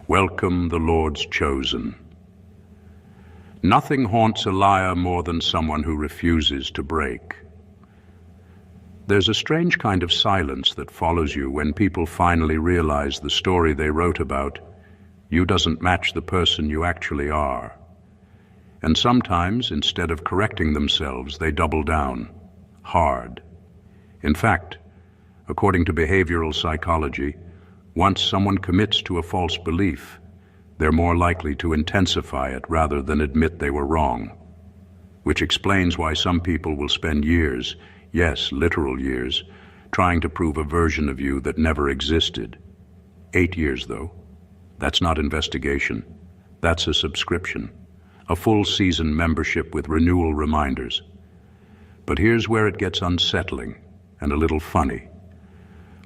Welcome, the Lord's chosen. Nothing haunts a liar more than someone who refuses to break. There's a strange kind of silence that follows you when people finally realize the story they wrote about you doesn't match the person you actually are. And sometimes, instead of correcting themselves, they double down, hard. In fact, according to behavioral psychology, once someone commits to a false belief, they're more likely to intensify it rather than admit they were wrong. Which explains why some people will spend years, yes, literal years, trying to prove a version of you that never existed. 8 years, though. That's not investigation. That's a subscription. A full season membership with renewal reminders. But here's where it gets unsettling and a little funny.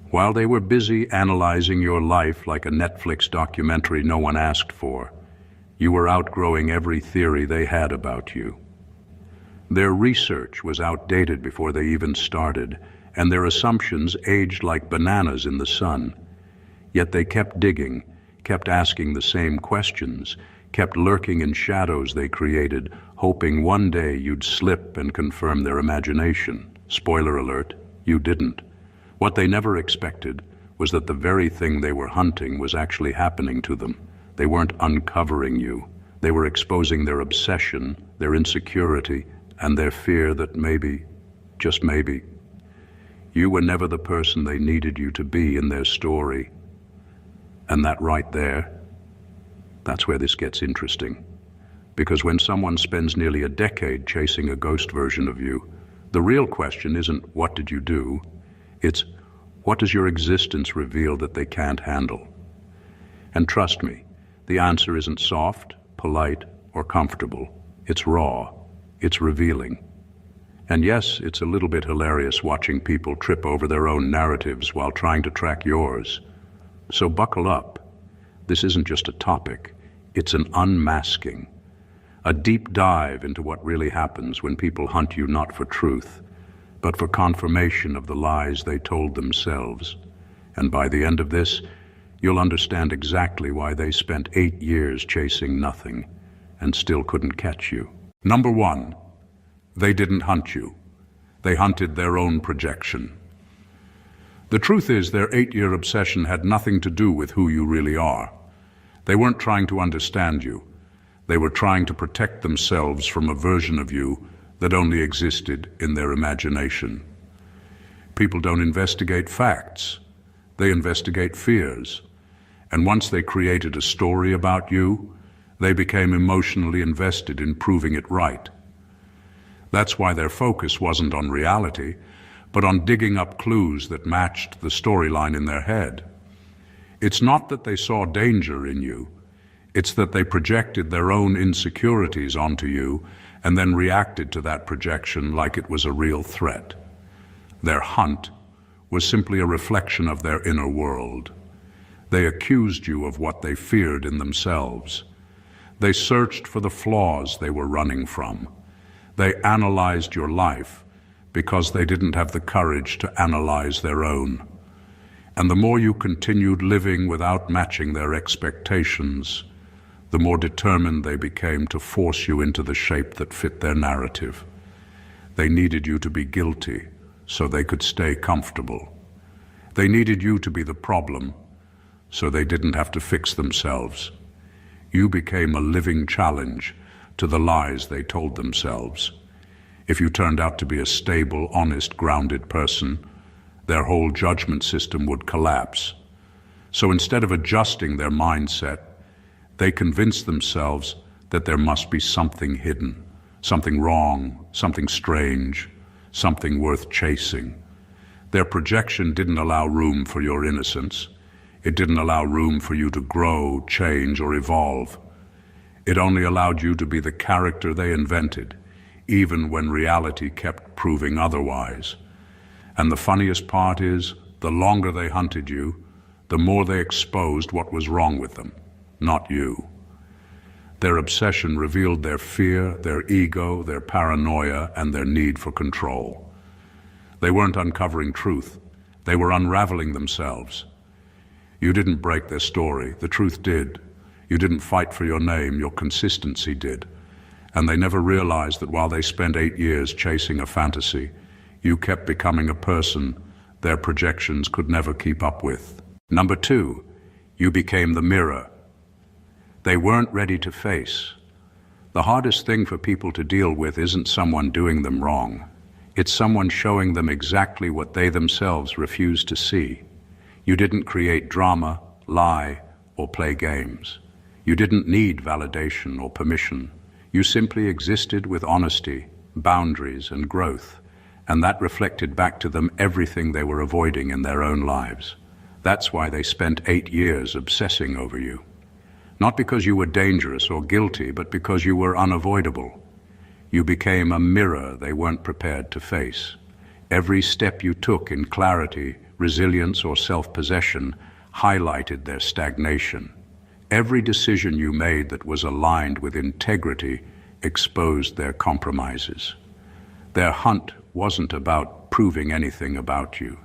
While they were busy analyzing your life like a Netflix documentary no one asked for, you were outgrowing every theory they had about you. Their research was outdated before they even started, and their assumptions aged like bananas in the sun. Yet they kept digging, kept asking the same questions, kept lurking in shadows they created, hoping one day you'd slip and confirm their imagination. Spoiler alert, you didn't. What they never expected was that the very thing they were hunting was actually happening to them. They weren't uncovering you. They were exposing their obsession, their insecurity, and their fear that maybe, just maybe, you were never the person they needed you to be in their story. And that right there, that's where this gets interesting. Because when someone spends nearly a decade chasing a ghost version of you, the real question isn't what did you do? It's what does your existence reveal that they can't handle? And trust me, the answer isn't soft, polite, or comfortable. It's raw. It's revealing. And yes, it's a little bit hilarious watching people trip over their own narratives while trying to track yours. So buckle up. This isn't just a topic. It's an unmasking. A deep dive into what really happens when people hunt you not for truth, but for confirmation of the lies they told themselves. And by the end of this, you'll understand exactly why they spent 8 years chasing nothing and still couldn't catch you. Number 1, they didn't hunt you. They hunted their own projection. The truth is, their 8-year obsession had nothing to do with who you really are. They weren't trying to understand you. They were trying to protect themselves from a version of you that only existed in their imagination. People don't investigate facts. They investigate fears. And once they created a story about you, they became emotionally invested in proving it right. That's why their focus wasn't on reality, but on digging up clues that matched the storyline in their head. It's not that they saw danger in you. It's that they projected their own insecurities onto you and then reacted to that projection like it was a real threat. Their hunt was simply a reflection of their inner world. They accused you of what they feared in themselves. They searched for the flaws they were running from. They analyzed your life because they didn't have the courage to analyze their own. And the more you continued living without matching their expectations, the more determined they became to force you into the shape that fit their narrative. They needed you to be guilty so they could stay comfortable. They needed you to be the problem so they didn't have to fix themselves. You became a living challenge to the lies they told themselves. If you turned out to be a stable, honest, grounded person, their whole judgment system would collapse. So instead of adjusting their mindset, they convinced themselves that there must be something hidden, something wrong, something strange, something worth chasing. Their projection didn't allow room for your innocence. It didn't allow room for you to grow, change, or evolve. It only allowed you to be the character they invented, even when reality kept proving otherwise. And the funniest part is, the longer they hunted you, the more they exposed what was wrong with them, not you. Their obsession revealed their fear, their ego, their paranoia, and their need for control. They weren't uncovering truth. They were unraveling themselves. You didn't break their story. The truth did. You didn't fight for your name, your consistency did. And they never realized that while they spent 8 years chasing a fantasy, you kept becoming a person their projections could never keep up with. Number 2, you became the mirror they weren't ready to face. The hardest thing for people to deal with isn't someone doing them wrong. It's someone showing them exactly what they themselves refuse to see. You didn't create drama, lie, or play games. You didn't need validation or permission. You simply existed with honesty, boundaries, and growth, and that reflected back to them everything they were avoiding in their own lives. That's why they spent 8 years obsessing over you. Not because you were dangerous or guilty, but because you were unavoidable. You became a mirror they weren't prepared to face. Every step you took in clarity, resilience, or self-possession highlighted their stagnation. Every decision you made that was aligned with integrity exposed their compromises. Their hunt wasn't about proving anything about you.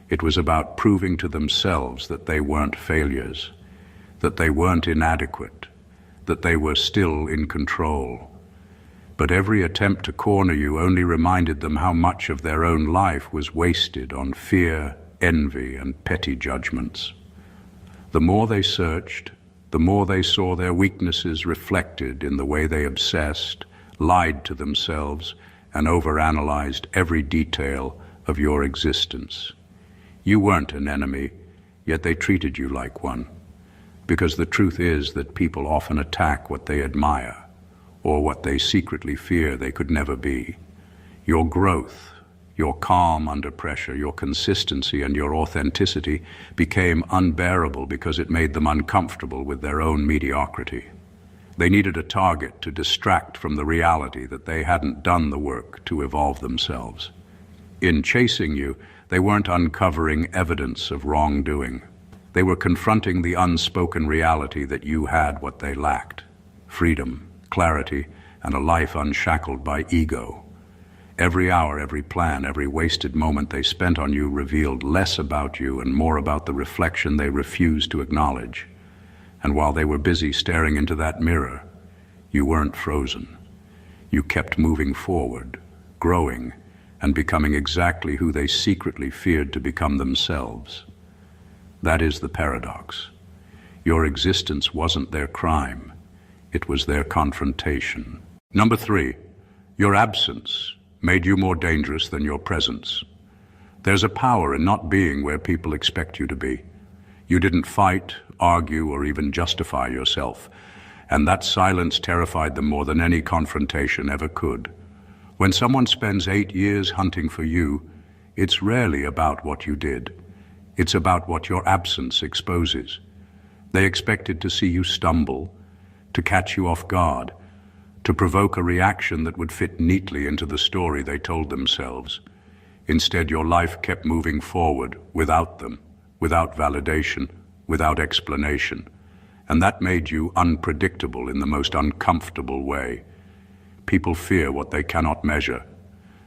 It was about proving to themselves that they weren't failures, that they weren't inadequate, that they were still in control. But every attempt to corner you only reminded them how much of their own life was wasted on fear, envy, and petty judgments. The more they searched, the more they saw their weaknesses reflected in the way they obsessed, lied to themselves, and overanalyzed every detail of your existence. You weren't an enemy, yet they treated you like one. Because the truth is that people often attack what they admire, or what they secretly fear they could never be. Your growth, your calm under pressure, your consistency, and your authenticity became unbearable because it made them uncomfortable with their own mediocrity. They needed a target to distract from the reality that they hadn't done the work to evolve themselves. In chasing you, they weren't uncovering evidence of wrongdoing. They were confronting the unspoken reality that you had what they lacked: freedom, clarity, and a life unshackled by ego. Every hour, every plan, every wasted moment they spent on you revealed less about you and more about the reflection they refused to acknowledge. And while they were busy staring into that mirror, you weren't frozen. You kept moving forward, growing, and becoming exactly who they secretly feared to become themselves. That is the paradox. Your existence wasn't their crime. It was their confrontation. Number 3, your absence made you more dangerous than your presence. There's a power in not being where people expect you to be. You didn't fight, argue, or even justify yourself, and that silence terrified them more than any confrontation ever could. When someone spends 8 years hunting for you, it's rarely about what you did. It's about what your absence exposes. They expected to see you stumble, to catch you off guard, to provoke a reaction that would fit neatly into the story they told themselves. Instead, your life kept moving forward without them, without validation, without explanation. And that made you unpredictable in the most uncomfortable way. People fear what they cannot measure.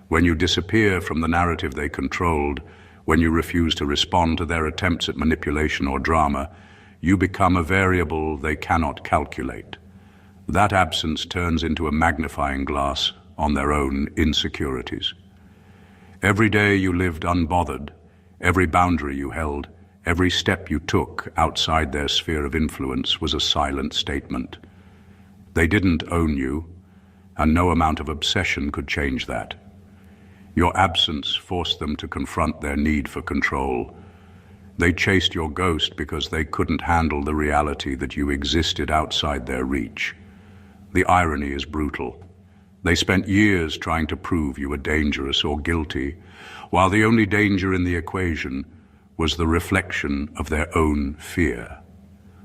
When you disappear from the narrative they controlled, when you refuse to respond to their attempts at manipulation or drama, you become a variable they cannot calculate. That absence turns into a magnifying glass on their own insecurities. Every day you lived unbothered, every boundary you held, every step you took outside their sphere of influence was a silent statement. They didn't own you, and no amount of obsession could change that. Your absence forced them to confront their need for control. They chased your ghost because they couldn't handle the reality that you existed outside their reach. The irony is brutal. They spent years trying to prove you were dangerous or guilty, while the only danger in the equation was the reflection of their own fear.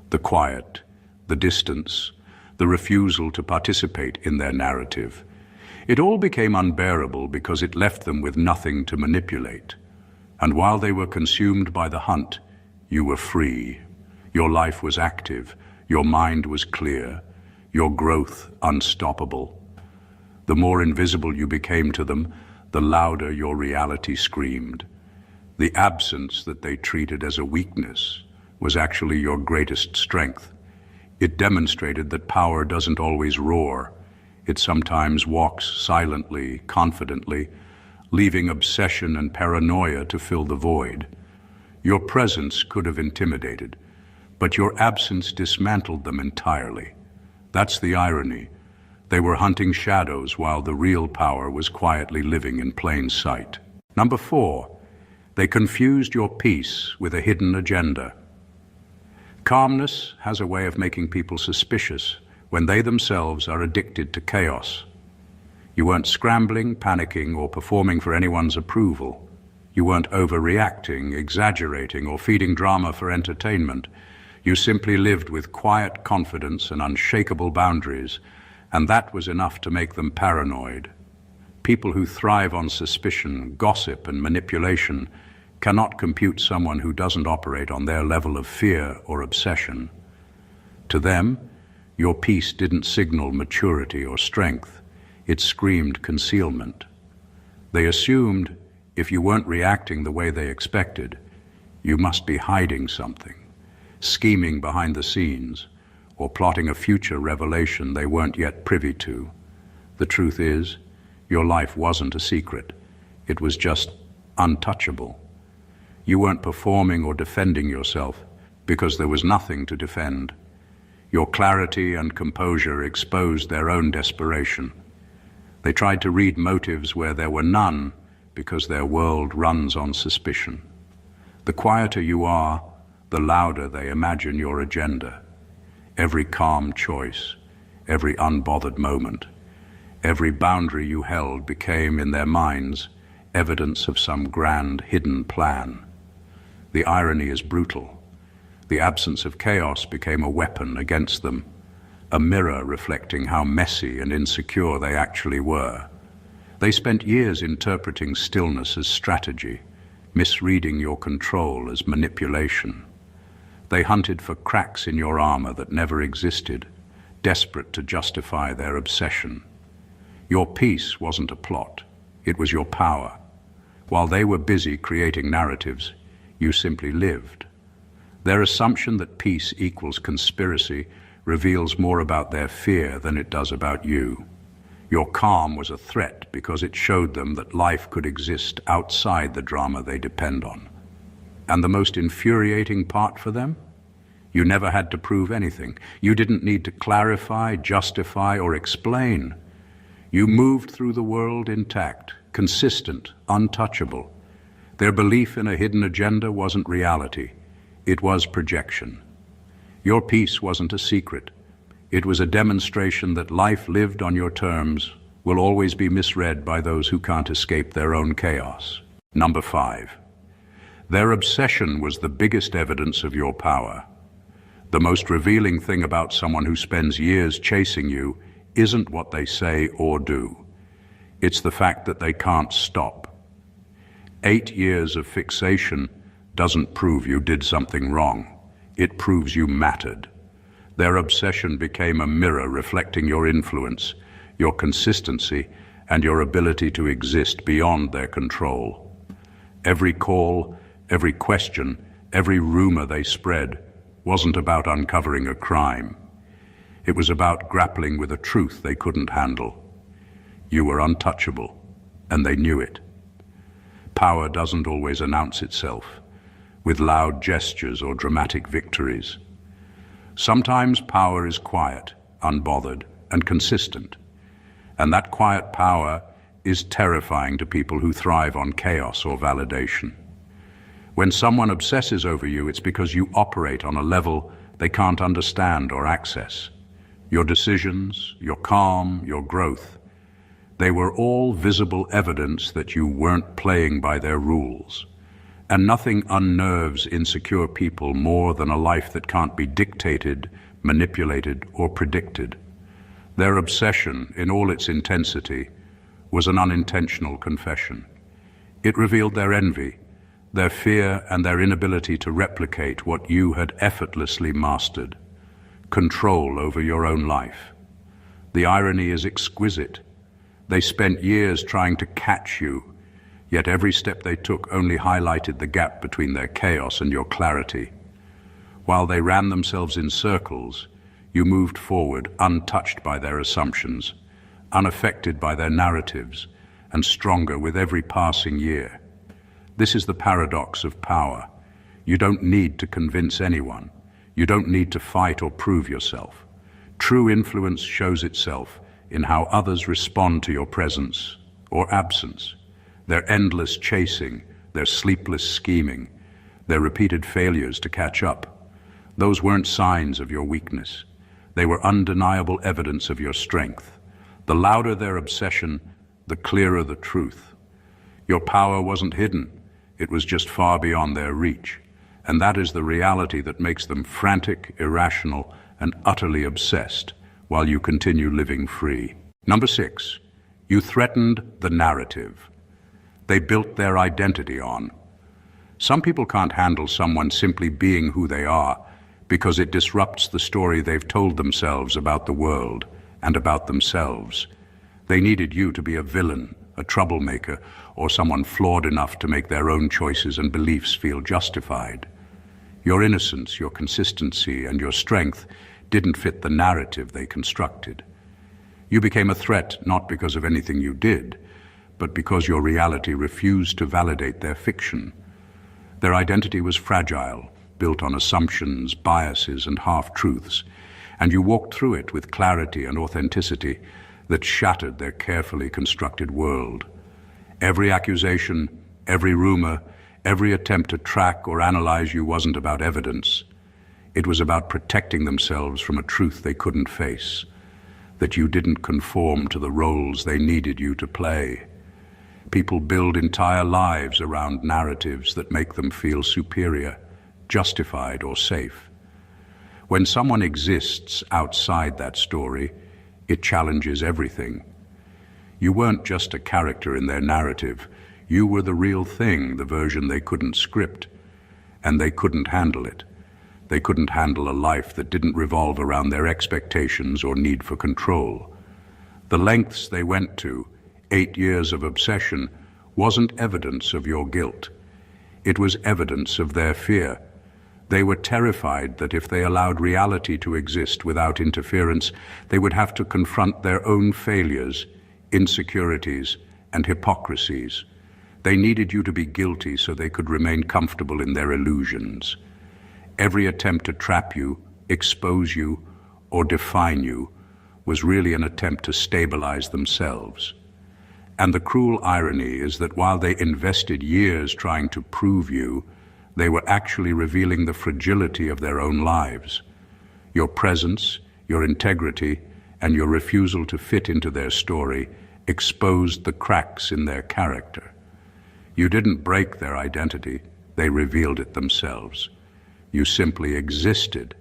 The quiet, the distance, the refusal to participate in their narrative. It all became unbearable because it left them with nothing to manipulate. And while they were consumed by the hunt, you were free. Your life was active, your mind was clear, your growth unstoppable. The more invisible you became to them, the louder your reality screamed. The absence that they treated as a weakness was actually your greatest strength. It demonstrated that power doesn't always roar. It sometimes walks silently, confidently, leaving obsession and paranoia to fill the void. Your presence could have intimidated, but your absence dismantled them entirely. That's the irony. They were hunting shadows while the real power was quietly living in plain sight. Number 4, they confused your peace with a hidden agenda. Calmness has a way of making people suspicious when they themselves are addicted to chaos. You weren't scrambling, panicking, or performing for anyone's approval. You weren't overreacting, exaggerating, or feeding drama for entertainment. You simply lived with quiet confidence and unshakable boundaries, and that was enough to make them paranoid. People who thrive on suspicion, gossip, and manipulation cannot compute someone who doesn't operate on their level of fear or obsession. To them, your peace didn't signal maturity or strength. It screamed concealment. They assumed if you weren't reacting the way they expected, you must be hiding something, scheming behind the scenes, or plotting a future revelation they weren't yet privy to. The truth is, your life wasn't a secret. It was just untouchable. You weren't performing or defending yourself because there was nothing to defend. Your clarity and composure exposed their own desperation. They tried to read motives where there were none because their world runs on suspicion. The quieter you are, the louder they imagine your agenda. Every calm choice, every unbothered moment, every boundary you held became, in their minds, evidence of some grand hidden plan. The irony is brutal. The absence of chaos became a weapon against them, a mirror reflecting how messy and insecure they actually were. They spent years interpreting stillness as strategy, misreading your control as manipulation. They hunted for cracks in your armor that never existed, desperate to justify their obsession. Your peace wasn't a plot, it was your power. While they were busy creating narratives, you simply lived. Their assumption that peace equals conspiracy reveals more about their fear than it does about you. Your calm was a threat because it showed them that life could exist outside the drama they depend on. And the most infuriating part for them? You never had to prove anything. You didn't need to clarify, justify, or explain. You moved through the world intact, consistent, untouchable. Their belief in a hidden agenda wasn't reality. It was projection. Your peace wasn't a secret. It was a demonstration that life lived on your terms will always be misread by those who can't escape their own chaos. Number 5. Their obsession was the biggest evidence of your power. The most revealing thing about someone who spends years chasing you isn't what they say or do. It's the fact that they can't stop. 8 years of fixation doesn't prove you did something wrong. It proves you mattered. Their obsession became a mirror reflecting your influence, your consistency, and your ability to exist beyond their control. Every call, every question, every rumor they spread wasn't about uncovering a crime. It was about grappling with a truth they couldn't handle. You were untouchable, and they knew it. Power doesn't always announce itself with loud gestures or dramatic victories. Sometimes power is quiet, unbothered, and consistent. And that quiet power is terrifying to people who thrive on chaos or validation. When someone obsesses over you, it's because you operate on a level they can't understand or access. Your decisions, your calm, your growth, they were all visible evidence that you weren't playing by their rules. And nothing unnerves insecure people more than a life that can't be dictated, manipulated, or predicted. Their obsession, in all its intensity, was an unintentional confession. It revealed their envy, their fear, and their inability to replicate what you had effortlessly mastered: control over your own life. The irony is exquisite. They spent years trying to catch you, yet every step they took only highlighted the gap between their chaos and your clarity. While they ran themselves in circles, You moved forward, untouched by their assumptions, unaffected by their narratives, and stronger with every passing year. This is the paradox of power. You don't need to convince anyone. You don't need to fight or prove yourself. True influence shows itself in how others respond to your presence or absence, their endless chasing, their sleepless scheming, their repeated failures to catch up. Those weren't signs of your weakness. They were undeniable evidence of your strength. The louder their obsession, the clearer the truth. Your power wasn't hidden. It was just far beyond their reach. And that is the reality that makes them frantic, irrational, and utterly obsessed while you continue living free. Number 6, you threatened the narrative they built their identity on. Some people can't handle someone simply being who they are because it disrupts the story they've told themselves about the world and about themselves. They needed you to be a villain, a troublemaker, or someone flawed enough to make their own choices and beliefs feel justified. Your innocence, your consistency, and your strength didn't fit the narrative they constructed. You became a threat not because of anything you did, but because your reality refused to validate their fiction. Their identity was fragile, built on assumptions, biases, and half-truths, and you walked through it with clarity and authenticity that shattered their carefully constructed world. Every accusation, every rumor, every attempt to track or analyze you wasn't about evidence. It was about protecting themselves from a truth they couldn't face, that you didn't conform to the roles they needed you to play. People build entire lives around narratives that make them feel superior, justified, or safe. When someone exists outside that story, it challenges everything. You weren't just a character in their narrative. You were the real thing, the version they couldn't script, and they couldn't handle it. They couldn't handle a life that didn't revolve around their expectations or need for control. The lengths they went to, 8 years of obsession, wasn't evidence of your guilt. It was evidence of their fear. They were terrified that if they allowed reality to exist without interference, they would have to confront their own failures, insecurities, and hypocrisies. They needed you to be guilty so they could remain comfortable in their illusions. Every attempt to trap you, expose you, or define you was really an attempt to stabilize themselves. And the cruel irony is that while they invested years trying to prove you, they were actually revealing the fragility of their own lives. Your presence, your integrity, and your refusal to fit into their story exposed the cracks in their character. You didn't break their identity, they revealed it themselves. You simply existed,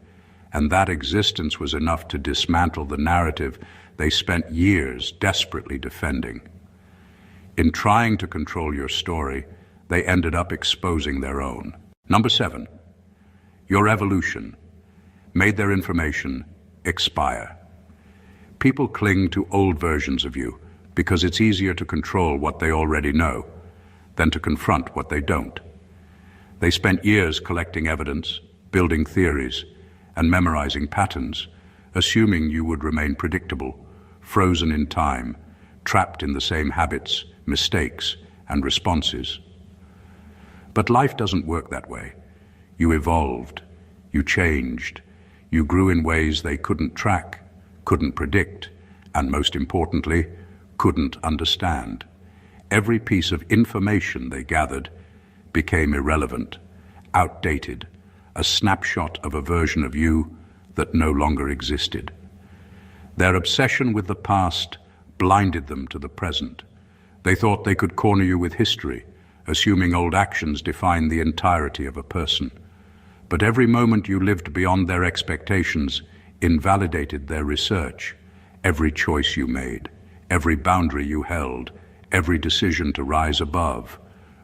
and that existence was enough to dismantle the narrative they spent years desperately defending. In trying to control your story, they ended up exposing their own. Number 7, your evolution made their information expire. People cling to old versions of you because it's easier to control what they already know than to confront what they don't. They spent years collecting evidence, building theories, and memorizing patterns, assuming you would remain predictable, frozen in time, trapped in the same habits, mistakes, and responses. But life doesn't work that way. You evolved, you changed, you grew in ways they couldn't track, couldn't predict, and most importantly, couldn't understand. Every piece of information they gathered became irrelevant, outdated, a snapshot of a version of you that no longer existed. Their obsession with the past blinded them to the present. They thought they could corner you with history, assuming old actions defined the entirety of a person. But every moment you lived beyond their expectations invalidated their research. Every choice you made, every boundary you held, every decision to rise above,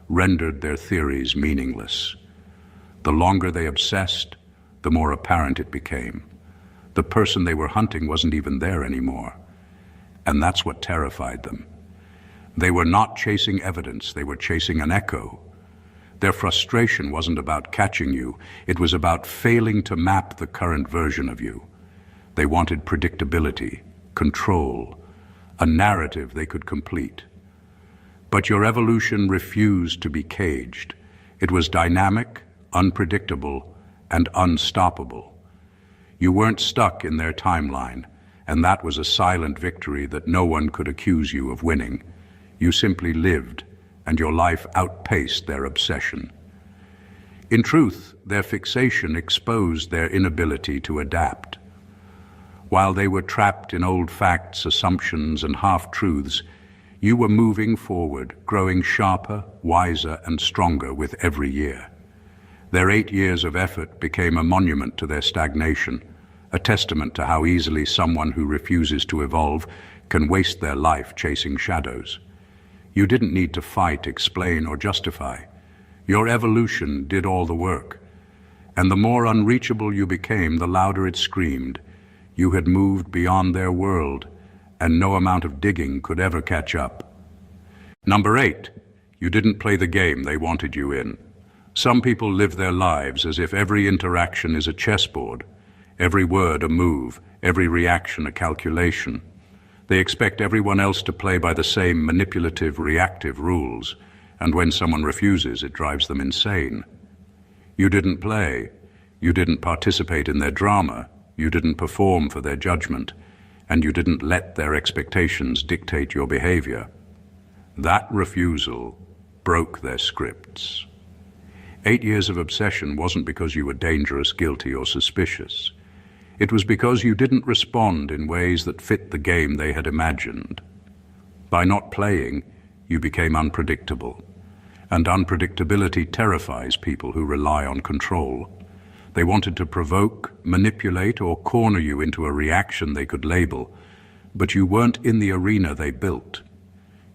rendered their theories meaningless. The longer they obsessed, the more apparent it became. The person they were hunting wasn't even there anymore. And that's what terrified them. They were not chasing evidence, they were chasing an echo. Their frustration wasn't about catching you, it was about failing to map the current version of you. They wanted predictability, control, a narrative they could complete. But your evolution refused to be caged. It was dynamic, unpredictable, and unstoppable. You weren't stuck in their timeline, and that was a silent victory that no one could accuse you of winning. You simply lived, and your life outpaced their obsession. In truth, their fixation exposed their inability to adapt. While they were trapped in old facts, assumptions, and half-truths, you were moving forward, growing sharper, wiser, and stronger with every year. Their 8 years of effort became a monument to their stagnation, a testament to how easily someone who refuses to evolve can waste their life chasing shadows. You didn't need to fight, explain, or justify. Your evolution did all the work. And the more unreachable you became, the louder it screamed. You had moved beyond their world, and no amount of digging could ever catch up. Number 8, you didn't play the game they wanted you in. Some people live their lives as if every interaction is a chessboard, every word a move, every reaction a calculation. They expect everyone else to play by the same manipulative, reactive rules, and when someone refuses, it drives them insane. You didn't play. You didn't participate in their drama. You didn't perform for their judgment, and you didn't let their expectations dictate your behavior. That refusal broke their scripts. 8 years of obsession wasn't because you were dangerous, guilty, or suspicious. It was because you didn't respond in ways that fit the game they had imagined. By not playing, you became unpredictable, and unpredictability terrifies people who rely on control. They wanted to provoke, manipulate, or corner you into a reaction they could label, but you weren't in the arena they built.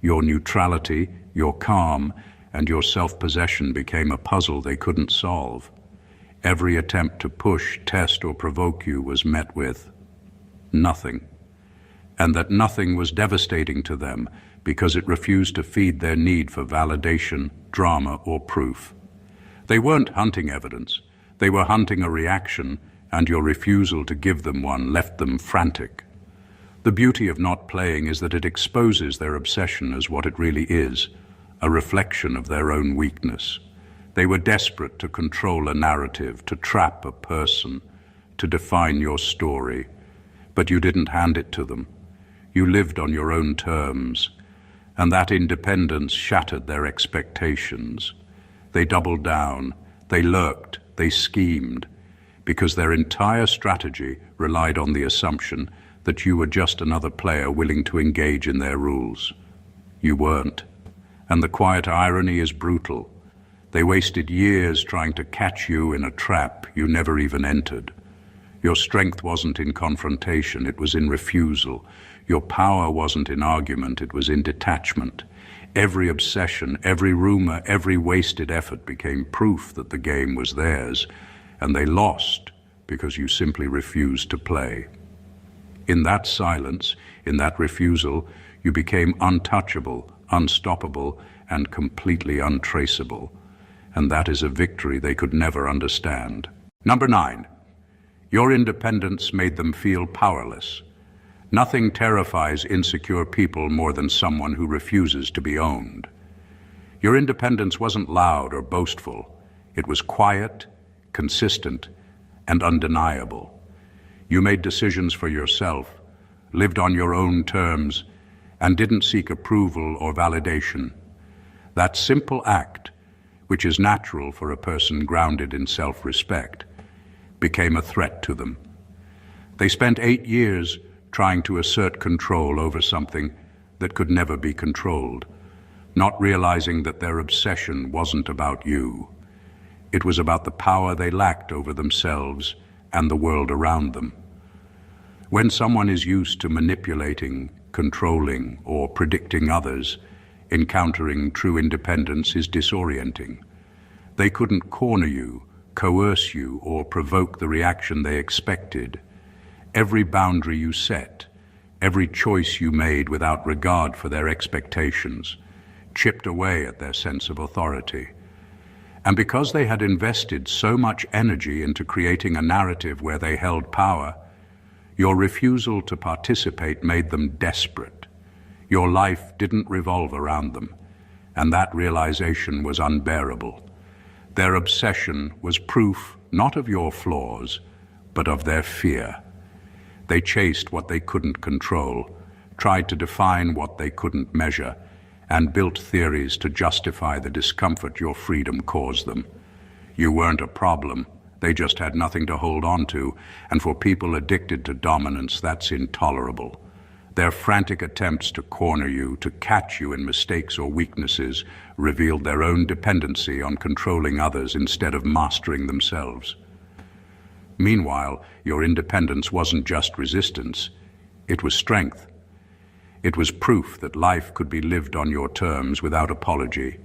Your neutrality, your calm, and your self-possession became a puzzle they couldn't solve. Every attempt to push, test, or provoke you was met with nothing. And that nothing was devastating to them because it refused to feed their need for validation, drama, or proof. They weren't hunting evidence. They were hunting a reaction, and your refusal to give them one left them frantic. The beauty of not playing is that it exposes their obsession as what it really is, a reflection of their own weakness. They were desperate to control a narrative, to trap a person, to define your story. But you didn't hand it to them. You lived on your own terms, and that independence shattered their expectations. They doubled down, they lurked, they schemed, because their entire strategy relied on the assumption that you were just another player willing to engage in their rules. You weren't. And the quiet irony is brutal. They wasted years trying to catch you in a trap you never even entered. Your strength wasn't in confrontation, it was in refusal. Your power wasn't in argument, it was in detachment. Every obsession, every rumor, every wasted effort became proof that the game was theirs, and they lost because you simply refused to play. In that silence, in that refusal, you became untouchable, unstoppable, and completely untraceable. And that is a victory they could never understand. Number 9, your independence made them feel powerless. Nothing terrifies insecure people more than someone who refuses to be owned. Your independence wasn't loud or boastful. It was quiet, consistent, and undeniable. You made decisions for yourself, lived on your own terms, and didn't seek approval or validation. That simple act, which is natural for a person grounded in self-respect, became a threat to them. They spent 8 years trying to assert control over something that could never be controlled, not realizing that their obsession wasn't about you. It was about the power they lacked over themselves and the world around them. When someone is used to manipulating, controlling, or predicting others, encountering true independence is disorienting. They couldn't corner you, coerce you, or provoke the reaction they expected. Every boundary you set, every choice you made without regard for their expectations, chipped away at their sense of authority. And because they had invested so much energy into creating a narrative where they held power, Your refusal to participate made them desperate. Your life didn't revolve around them, and that realization was unbearable. Their obsession was proof not of your flaws, but of their fear. They chased what they couldn't control, tried to define what they couldn't measure, and built theories to justify the discomfort your freedom caused them. You weren't a problem. They just had nothing to hold on to, and for people addicted to dominance, that's intolerable. Their frantic attempts to corner you, to catch you in mistakes or weaknesses, revealed their own dependency on controlling others instead of mastering themselves. Meanwhile, your independence wasn't just resistance, it was strength. It was proof that life could be lived on your terms without apology,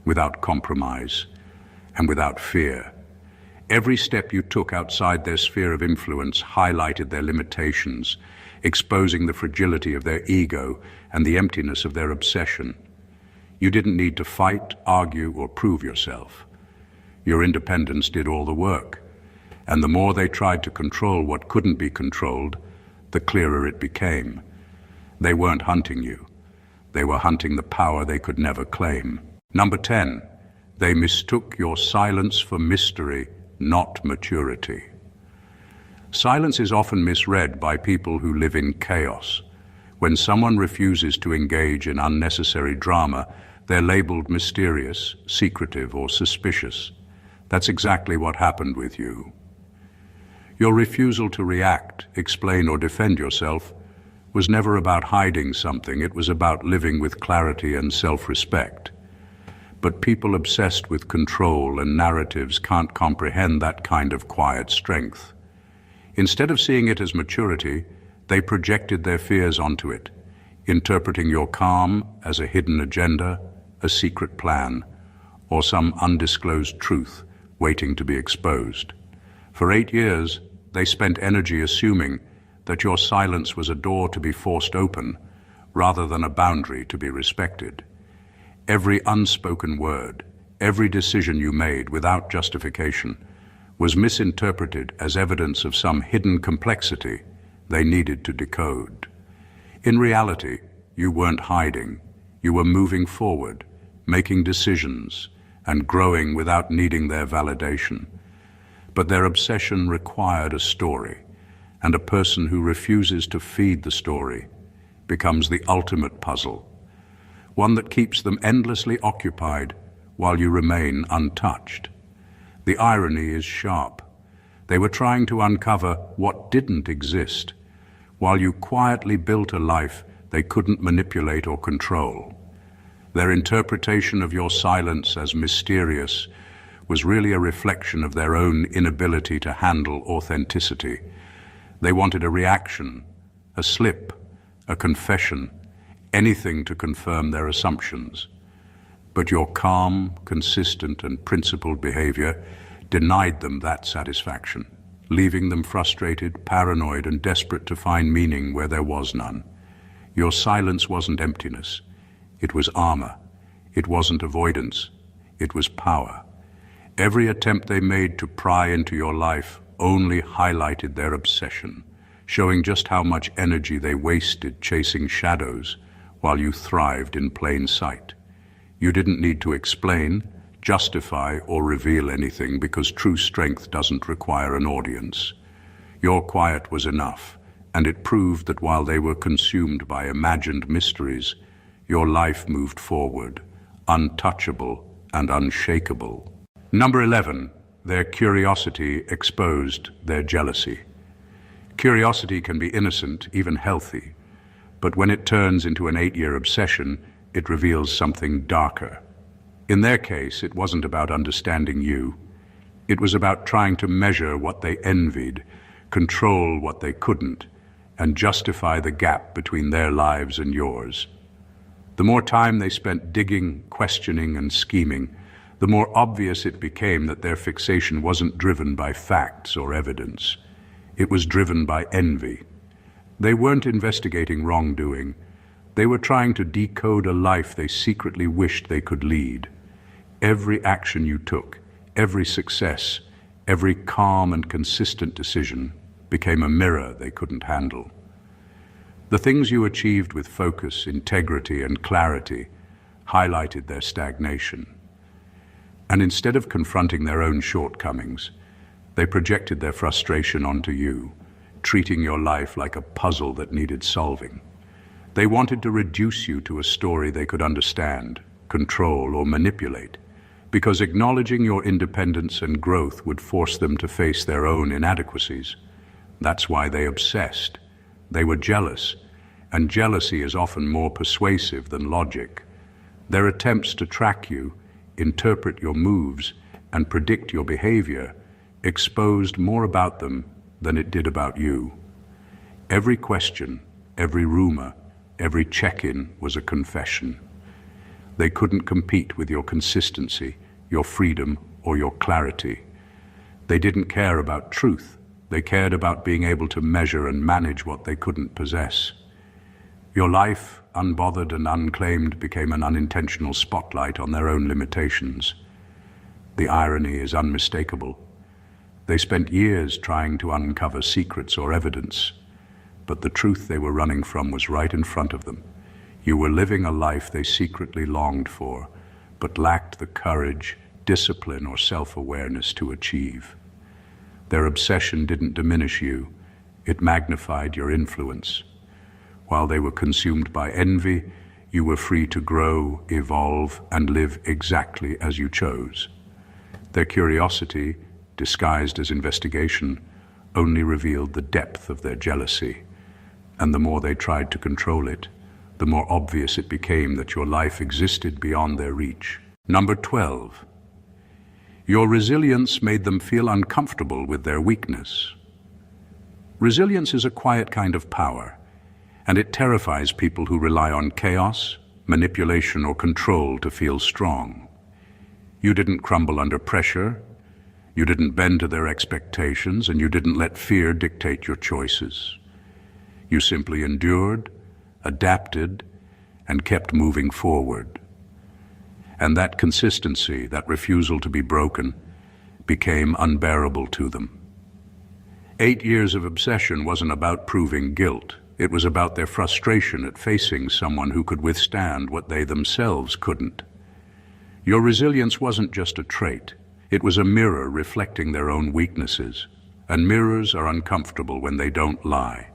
without compromise, and without fear. Every step you took outside their sphere of influence highlighted their limitations, exposing the fragility of their ego and the emptiness of their obsession. You didn't need to fight, argue, or prove yourself. Your independence did all the work, and the more they tried to control what couldn't be controlled, the clearer it became. They weren't hunting you. They were hunting the power they could never claim. Number 10, they mistook your silence for mystery, not maturity. Silence is often misread by people who live in chaos. When someone refuses to engage in unnecessary drama, they're labeled mysterious, secretive, or suspicious. That's exactly what happened with you. Your refusal to react, explain, or defend yourself was never about hiding something. It was about living with clarity and self-respect. But people obsessed with control and narratives can't comprehend that kind of quiet strength. Instead of seeing it as maturity, they projected their fears onto it, interpreting your calm as a hidden agenda, a secret plan, or some undisclosed truth waiting to be exposed. For 8 years, they spent energy assuming that your silence was a door to be forced open, rather than a boundary to be respected. Every unspoken word, every decision you made without justification, was misinterpreted as evidence of some hidden complexity they needed to decode. In reality, you weren't hiding. You were moving forward, making decisions, and growing without needing their validation. But their obsession required a story, and a person who refuses to feed the story becomes the ultimate puzzle, one that keeps them endlessly occupied while you remain untouched. The irony is sharp. They were trying to uncover what didn't exist, while you quietly built a life they couldn't manipulate or control. Their interpretation of your silence as mysterious was really a reflection of their own inability to handle authenticity. They wanted a reaction, a slip, a confession, anything to confirm their assumptions. But your calm, consistent, and principled behavior denied them that satisfaction, leaving them frustrated, paranoid, and desperate to find meaning where there was none. Your silence wasn't emptiness. It was armor. It wasn't avoidance. It was power. Every attempt they made to pry into your life only highlighted their obsession, showing just how much energy they wasted chasing shadows while you thrived in plain sight. You didn't need to explain, justify, or reveal anything, because true strength doesn't require an audience. Your quiet was enough, and it proved that while they were consumed by imagined mysteries, your life moved forward, untouchable and unshakable. Number 11, their curiosity exposed their jealousy. Curiosity can be innocent, even healthy, but when it turns into an 8-year obsession, it reveals something darker. In their case, it wasn't about understanding you. It was about trying to measure what they envied, control what they couldn't, and justify the gap between their lives and yours. The more time they spent digging, questioning, and scheming, the more obvious it became that their fixation wasn't driven by facts or evidence. It was driven by envy. They weren't investigating wrongdoing. They were trying to decode a life they secretly wished they could lead. Every action you took, every success, every calm and consistent decision became a mirror they couldn't handle. The things you achieved with focus, integrity, and clarity highlighted their stagnation. And instead of confronting their own shortcomings, they projected their frustration onto you, treating your life like a puzzle that needed solving. They wanted to reduce you to a story they could understand, control, or manipulate, because acknowledging your independence and growth would force them to face their own inadequacies. That's why they obsessed. They were jealous, and jealousy is often more persuasive than logic. Their attempts to track you, interpret your moves, and predict your behavior exposed more about them than it did about you. Every question, every rumor, every check-in was a confession. They couldn't compete with your consistency, your freedom, or your clarity. They didn't care about truth. They cared about being able to measure and manage what they couldn't possess. Your life, unbothered and unclaimed, became an unintentional spotlight on their own limitations. The irony is unmistakable. They spent years trying to uncover secrets or evidence, but the truth they were running from was right in front of them. You were living a life they secretly longed for, but lacked the courage, discipline, or self-awareness to achieve. Their obsession didn't diminish you, it magnified your influence. While they were consumed by envy, you were free to grow, evolve, and live exactly as you chose. Their curiosity, disguised as investigation, only revealed the depth of their jealousy. And the more they tried to control it, the more obvious it became that your life existed beyond their reach. Number 12. Your resilience made them feel uncomfortable with their weakness. Resilience is a quiet kind of power, and it terrifies people who rely on chaos, manipulation, or control to feel strong. You didn't crumble under pressure, you didn't bend to their expectations, and you didn't let fear dictate your choices. You simply endured, adapted, and kept moving forward. And that consistency, that refusal to be broken, became unbearable to them. 8 years of obsession wasn't about proving guilt. It was about their frustration at facing someone who could withstand what they themselves couldn't. Your resilience wasn't just a trait. It was a mirror reflecting their own weaknesses. And mirrors are uncomfortable when they don't lie.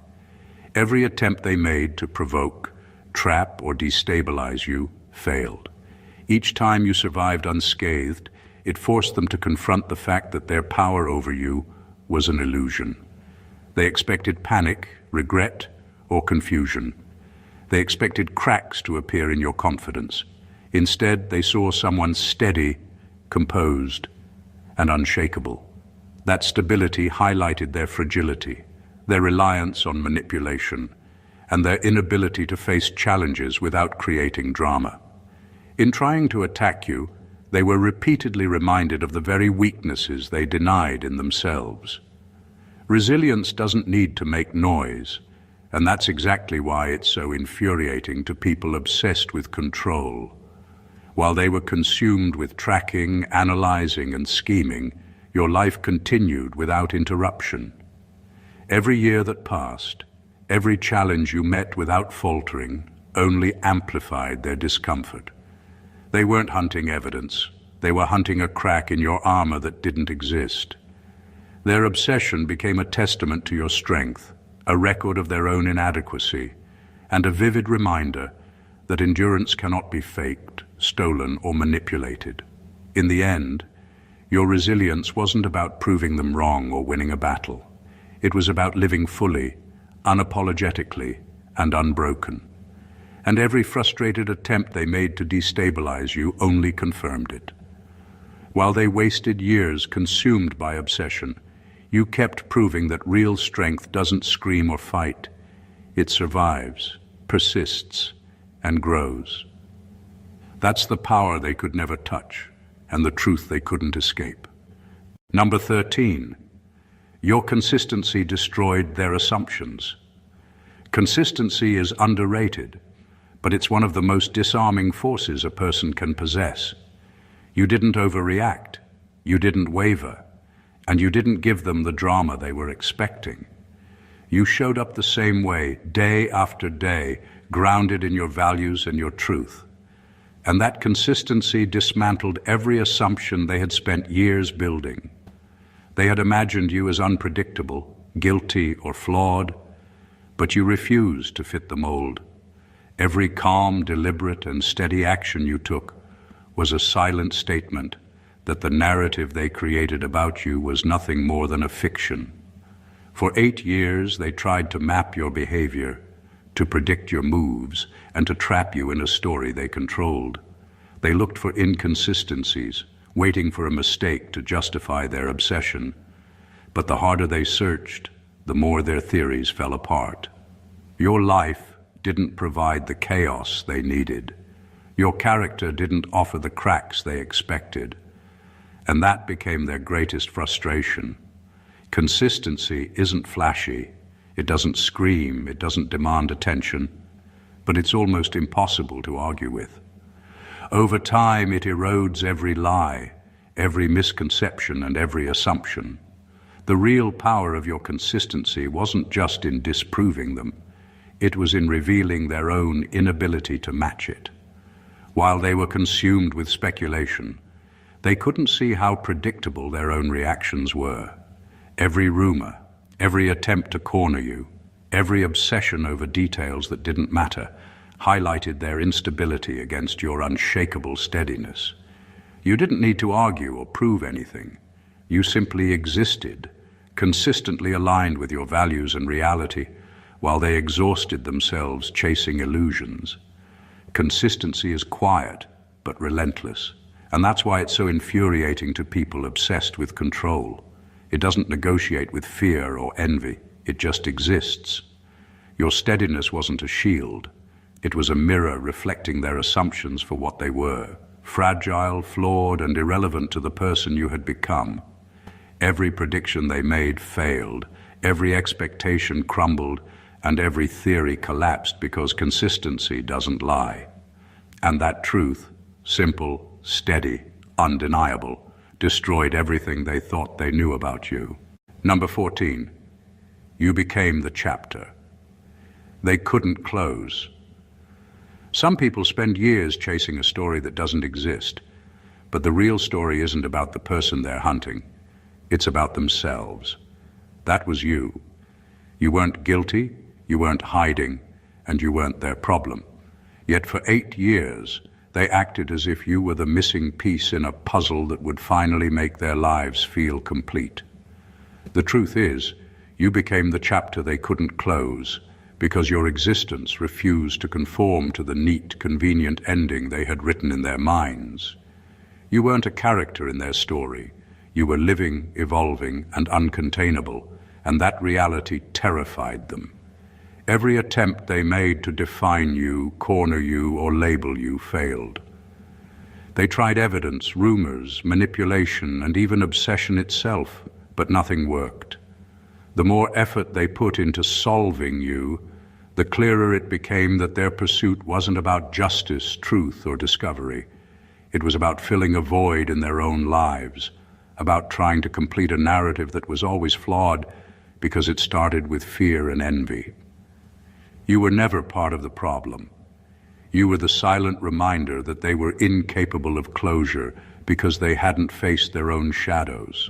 Every attempt they made to provoke, trap, or destabilize you failed. Each time you survived unscathed, it forced them to confront the fact that their power over you was an illusion. They expected panic, regret, or confusion. They expected cracks to appear in your confidence. Instead, they saw someone steady, composed, and unshakable. That stability highlighted their fragility, their reliance on manipulation, and their inability to face challenges without creating drama. In trying to attack you, they were repeatedly reminded of the very weaknesses they denied in themselves. Resilience doesn't need to make noise, and that's exactly why it's so infuriating to people obsessed with control. While they were consumed with tracking, analyzing, and scheming, your life continued without interruption. Every year that passed, every challenge you met without faltering, only amplified their discomfort. They weren't hunting evidence. They were hunting a crack in your armor that didn't exist. Their obsession became a testament to your strength, a record of their own inadequacy, and a vivid reminder that endurance cannot be faked, stolen, or manipulated. In the end, your resilience wasn't about proving them wrong or winning a battle. It was about living fully, unapologetically, and unbroken. And every frustrated attempt they made to destabilize you only confirmed it. While they wasted years consumed by obsession, you kept proving that real strength doesn't scream or fight. It survives, persists, and grows. That's the power they could never touch, and the truth they couldn't escape. Number 13. Your consistency destroyed their assumptions. Consistency is underrated, but it's one of the most disarming forces a person can possess. You didn't overreact, you didn't waver, and you didn't give them the drama they were expecting. You showed up the same way, day after day, grounded in your values and your truth. And that consistency dismantled every assumption they had spent years building. They had imagined you as unpredictable, guilty, or flawed, but you refused to fit the mold. Every calm, deliberate, and steady action you took was a silent statement that the narrative they created about you was nothing more than a fiction. For 8 years, they tried to map your behavior, to predict your moves, and to trap you in a story they controlled. They looked for inconsistencies, waiting for a mistake to justify their obsession. But the harder they searched, the more their theories fell apart. Your life didn't provide the chaos they needed. Your character didn't offer the cracks they expected. And that became their greatest frustration. Consistency isn't flashy. It doesn't scream. It doesn't demand attention. But it's almost impossible to argue with. Over time, it erodes every lie, every misconception, and every assumption. The real power of your consistency wasn't just in disproving them. It was in revealing their own inability to match it. While they were consumed with speculation, they couldn't see how predictable their own reactions were. Every rumor, every attempt to corner you, every obsession over details that didn't matter, highlighted their instability against your unshakable steadiness. You didn't need to argue or prove anything. You simply existed, consistently aligned with your values and reality, while they exhausted themselves chasing illusions. Consistency is quiet, but relentless, and that's why it's so infuriating to people obsessed with control. It doesn't negotiate with fear or envy. It just exists. Your steadiness wasn't a shield. It was a mirror reflecting their assumptions for what they were, fragile, flawed, and irrelevant to the person you had become. Every prediction they made failed, every expectation crumbled, and every theory collapsed because consistency doesn't lie. And that truth, simple, steady, undeniable, destroyed everything they thought they knew about you. Number 14, you became the chapter. They couldn't close. Some people spend years chasing a story that doesn't exist, but the real story isn't about the person they're hunting. It's about themselves. That was you. You weren't guilty, you weren't hiding, and you weren't their problem. Yet for 8 years, they acted as if you were the missing piece in a puzzle that would finally make their lives feel complete. The truth is, you became the chapter they couldn't close, because your existence refused to conform to the neat, convenient ending they had written in their minds. You weren't a character in their story. You were living, evolving, and uncontainable, and that reality terrified them. Every attempt they made to define you, corner you, or label you failed. They tried evidence, rumors, manipulation, and even obsession itself, but nothing worked. The more effort they put into solving you, the clearer it became that their pursuit wasn't about justice, truth, or discovery. It was about filling a void in their own lives, about trying to complete a narrative that was always flawed because it started with fear and envy. You were never part of the problem. You were the silent reminder that they were incapable of closure because they hadn't faced their own shadows.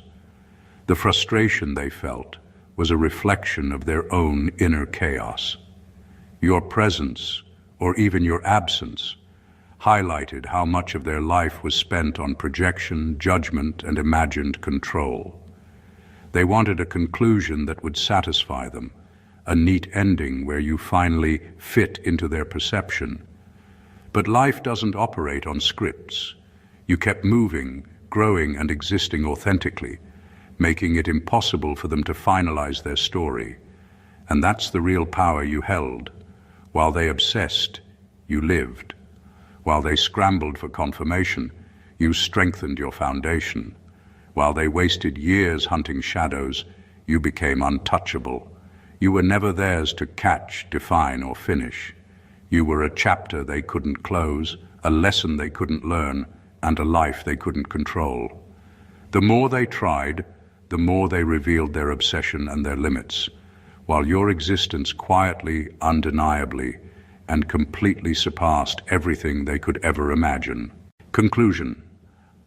The frustration they felt was a reflection of their own inner chaos. Your presence, or even your absence, highlighted how much of their life was spent on projection, judgment, and imagined control. They wanted a conclusion that would satisfy them, a neat ending where you finally fit into their perception. But life doesn't operate on scripts. You kept moving, growing, and existing authentically, making it impossible for them to finalize their story. And that's the real power you held. While they obsessed, you lived. While they scrambled for confirmation, you strengthened your foundation. While they wasted years hunting shadows, you became untouchable. You were never theirs to catch, define, or finish. You were a chapter they couldn't close, a lesson they couldn't learn, and a life they couldn't control. The more they tried, the more they revealed their obsession and their limits. while your existence quietly, undeniably, and completely surpassed everything they could ever imagine. Conclusion.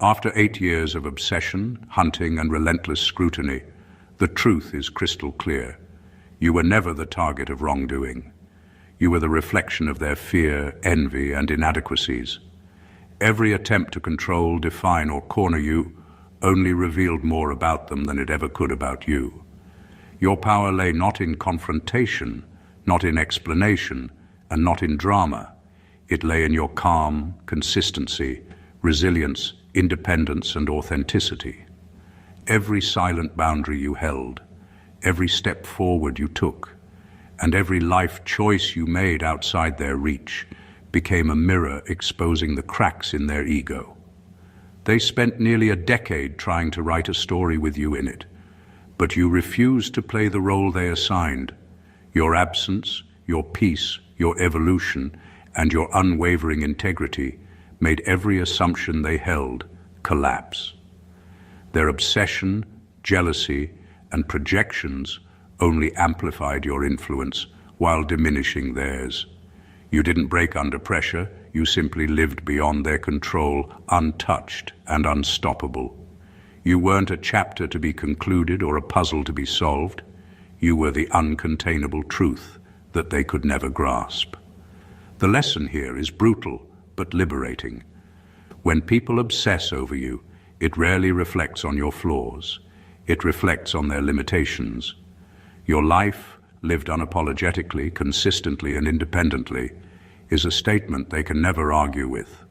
After 8 years of obsession, hunting, and relentless scrutiny, the truth is crystal clear. You were never the target of wrongdoing. You were the reflection of their fear, envy, and inadequacies. Every attempt to control, define, or corner you only revealed more about them than it ever could about you. Your power lay not in confrontation, not in explanation, and not in drama. It lay in your calm, consistency, resilience, independence, and authenticity. Every silent boundary you held, every step forward you took, and every life choice you made outside their reach became a mirror exposing the cracks in their ego. They spent nearly a decade trying to write a story with you in it, but you refused to play the role they assigned. Your absence, your peace, your evolution, and your unwavering integrity made every assumption they held collapse. Their obsession, jealousy, and projections only amplified your influence while diminishing theirs. You didn't break under pressure, you simply lived beyond their control, untouched and unstoppable. You weren't a chapter to be concluded or a puzzle to be solved. You were the uncontainable truth that they could never grasp. The lesson here is brutal but liberating. When people obsess over you, it rarely reflects on your flaws. It reflects on their limitations. Your life, lived unapologetically, consistently, and independently, is a statement they can never argue with.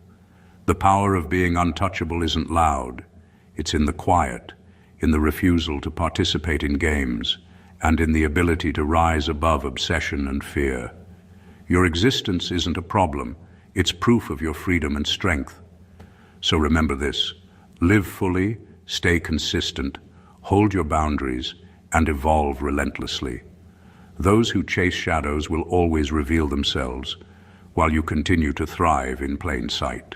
The power of being untouchable isn't loud. It's in the quiet, in the refusal to participate in games, and in the ability to rise above obsession and fear. Your existence isn't a problem. It's proof of your freedom and strength. So remember this: live fully, stay consistent, hold your boundaries, and evolve relentlessly. Those who chase shadows will always reveal themselves, while you continue to thrive in plain sight.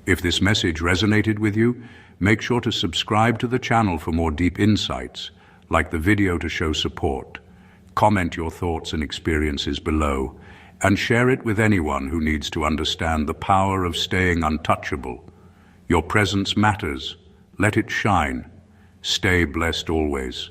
If this message resonated with you, make sure to subscribe to the channel for more deep insights, like the video to show support. Comment your thoughts and experiences below, and share it with anyone who needs to understand the power of staying untouchable. Your presence matters. Let it shine. Stay blessed always.